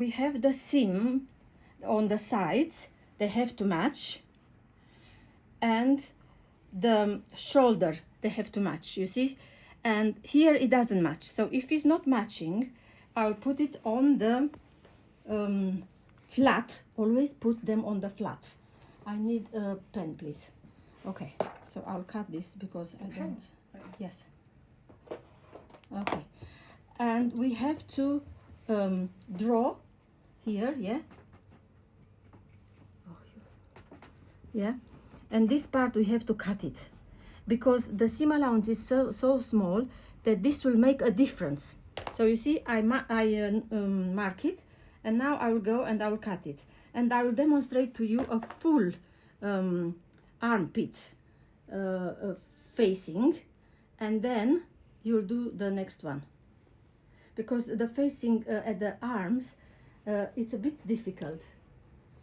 We have the seam on the sides, they have to match, and the shoulder, they have to match, you see? And here it doesn't match. So if it's not matching, I'll put it on the flat. Always put them on the flat. I need a pen, please. Okay, so I'll cut this because I don't. Yes. Okay, and we have to draw here, yeah. Yeah, and this part we have to cut it because the seam allowance is so small that this will make a difference. So you see, I mark it, and now I will go and I will cut it, and I will demonstrate to you a full armpit facing, and then you'll do the next one, because the facing at the arms it's a bit difficult.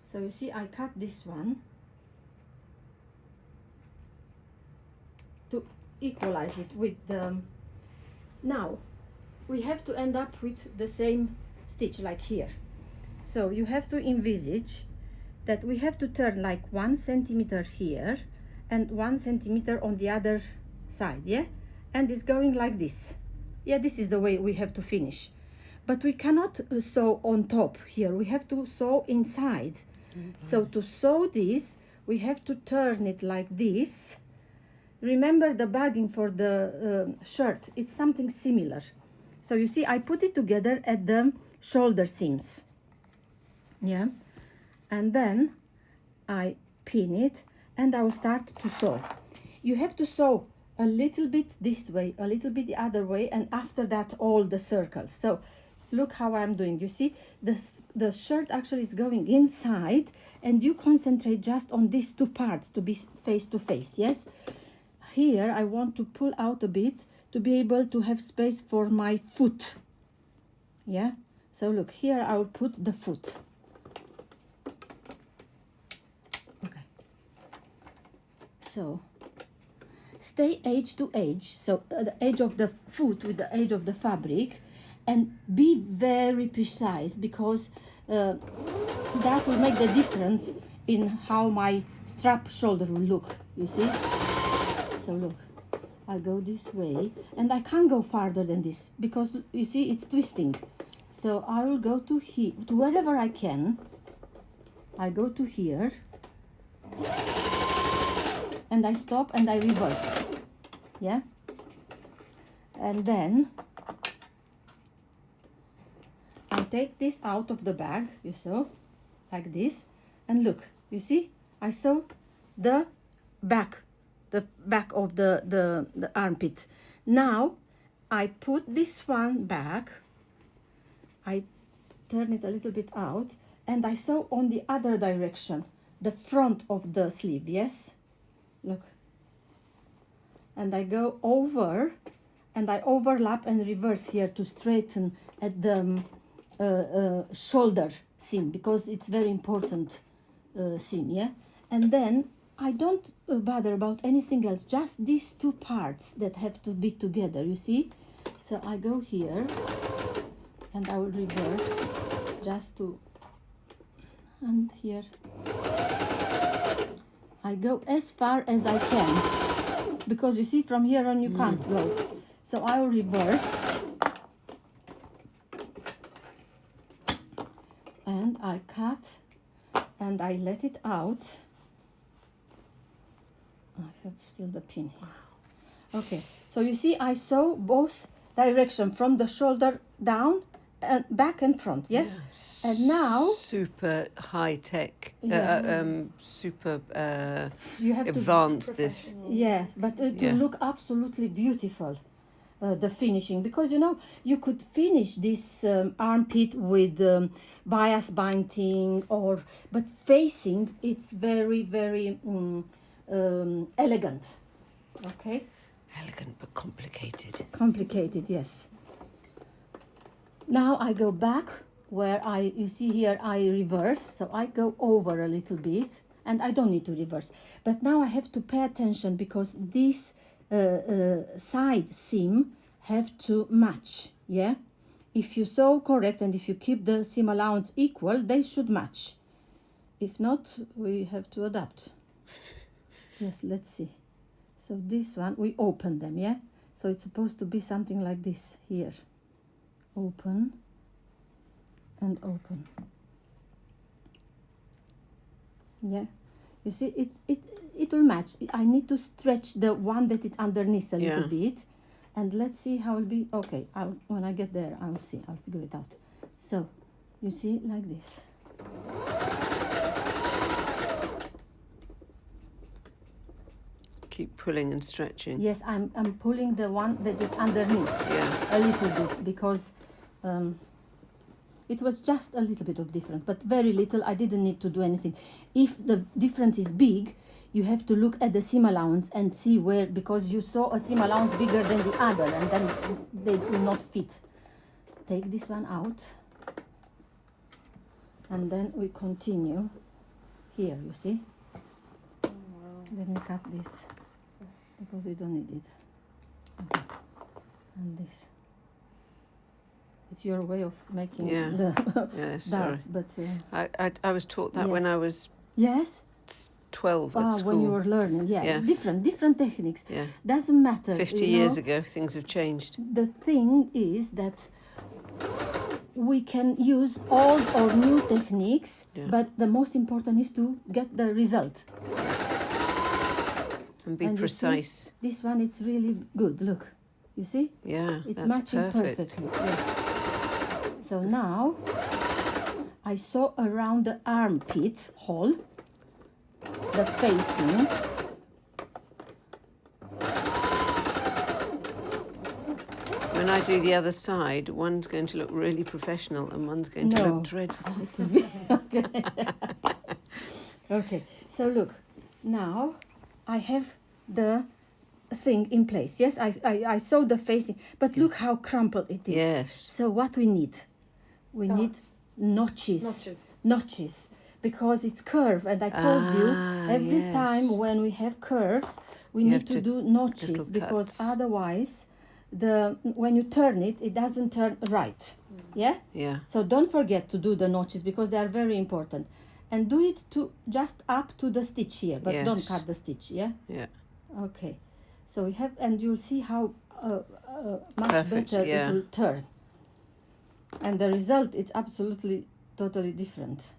So you see, I cut this one to equalize it with the. Now we have to end up with the same stitch like here. So you have to envisage that we have to turn like 1 centimeter here and 1 centimeter on the other side, yeah, and it's going like this. Yeah, this is the way we have to finish, but we cannot sew on top here, we have to sew inside. So to sew this we have to turn it like this. Remember the bagging for the shirt, it's something similar. So you see, I put it together at the shoulder seams, yeah, and then I pin it and I will start to sew. You have to sew a little bit this way, a little bit the other way, and after that all the circles. So look how I'm doing. You see, the shirt actually is going inside, and you concentrate just on these two parts to be face to face. Yes, here I want to pull out a bit to be able to have space for my foot. Yeah, so look here, I will put the foot. Okay, so stay edge to edge, so the edge of the foot with the edge of the fabric, and be very precise, because that will make the difference in how my strap shoulder will look, you see. So look, I go this way, and I can't go farther than this because you see it's twisting. So I will go to here, to wherever I can. I go to here, and I stop and I reverse, yeah, and then I take this out of the bag, you saw, like this, and look, you see, I sew the back of the armpit. Now I put this one back, I turn it a little bit out, and I sew on the other direction, the front of the sleeve, yes, look, and I go over and I overlap and reverse here to straighten at the shoulder seam, because it's very important seam, yeah, and then I don't bother about anything else, just these two parts that have to be together, you see. So I go here and I will reverse just to, and here I go as far as I can, because you see from here on you can't go. So I will reverse and I cut and I let it out. I have still the pin here. Okay, so you see I sew both direction, from the shoulder down and back and front, yes? Yeah. And now super high tech, super you have advanced this. Yeah, but to look absolutely beautiful, the finishing, because you know you could finish this armpit with bias binding, or but facing it's very elegant. Okay, elegant but complicated. Complicated, yes. Now I go back where you see here I reverse, so I go over a little bit, and I don't need to reverse, but now I have to pay attention because this side seam have to match, yeah, if you sew correct and if you keep the seam allowance equal, they should match. If not, we have to adapt. Yes, let's see. So this one, we open them, yeah? So it's supposed to be something like this here. Open and open. Yeah, you see, it will match. I need to stretch the one that is underneath a little bit, and let's see how it'll be. Okay, when I get there, I'll see. I'll figure it out. So, you see, like this. Keep pulling and stretching. Yes, I'm pulling the one that is underneath a little bit because it was just a little bit of difference, but very little. I didn't need to do anything. If the difference is big, you have to look at the seam allowance and see where, because you saw a seam allowance bigger than the other, and then they will not fit. Take this one out, and then we continue here, you see. Let me cut this because we don't need it. Okay. And this. It's your way of making the darts, but I was taught that when I was 12 at school. When you were learning, different techniques. Yeah. Doesn't matter. 50 years ago, things have changed. The thing is that we can use old or new techniques, but the most important is to get the result. And be precise. This one, it's really good. Look, you see? Yeah, it's that's matching perfectly. Yes. So now I sew around the armpit hole, the facing. When I do the other side, one's going to look really professional and one's going to look dreadful. Okay. Okay, so look, now I have the thing in place. Yes, I sew the facing, but look how crumpled it is. Yes. So what we need? We need notches. Notches, because it's curved, and I told you every time when we have curves, we need to do notches, because otherwise, when you turn it, it doesn't turn right. Yeah. Yeah. So don't forget to do the notches because they are very important, and do it to just up to the stitch here, but don't cut the stitch. Yeah. Yeah. Okay. So we have, and you'll see how much better it will turn. And the result is absolutely, totally different.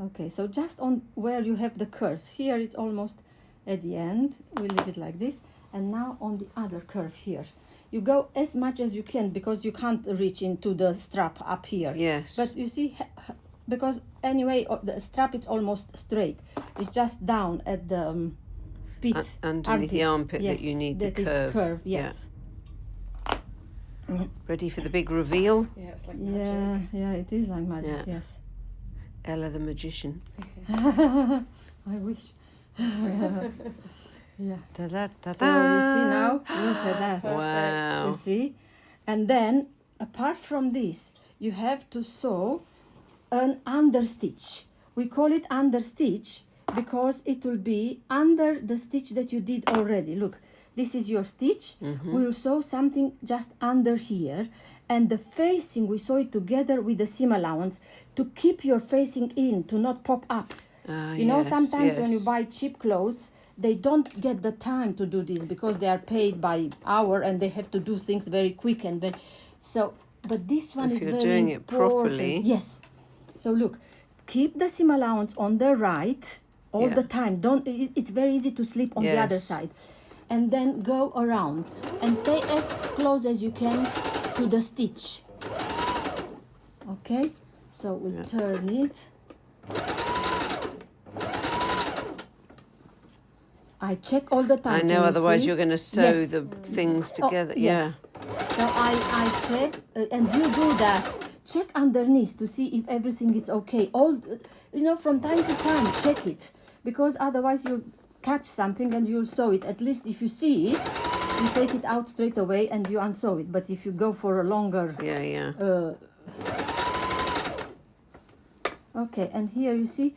Okay, so just on where you have the curves. Here it's almost at the end. We leave it like this. And now on the other curve here. You go as much as you can because you can't reach into the strap up here. Yes. But you see, because anyway, the strap is almost straight. It's just down at the pit. Underneath the armpit that you need the curve. That is curve, yes. Ready for the big reveal? Yeah, it's like magic. Yeah, it is like magic, yes. Ella the magician. I wish. Yeah. Da, da, da, So you see now, look at that. Wow. You see? And then, apart from this, you have to sew an understitch. We call it understitch because it will be under the stitch that you did already. Look, this is your stitch. We will sew something just under here, and the facing, we sew it together with the seam allowance to keep your facing in, to not pop up. You know, sometimes when you buy cheap clothes, they don't get the time to do this because they are paid by hour and they have to do things very quick and very, so, but this one is very important. If you're doing it properly. Yes. So look, keep the seam allowance on the right all the time. Don't, it's very easy to slip on the other side. And then go around and stay as close as you can to the stitch. Okay, so we turn it. I check all the time. I know, otherwise you're going to sew the things together. Yes. So I check, and you do that. Check underneath to see if everything is okay. All, you know, from time to time, check it, because otherwise you'll catch something and you'll sew it. At least if you see it, you take it out straight away and you unsew it. But if you go for a longer, okay. And here you see,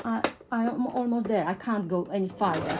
I'm almost there. I can't go any farther.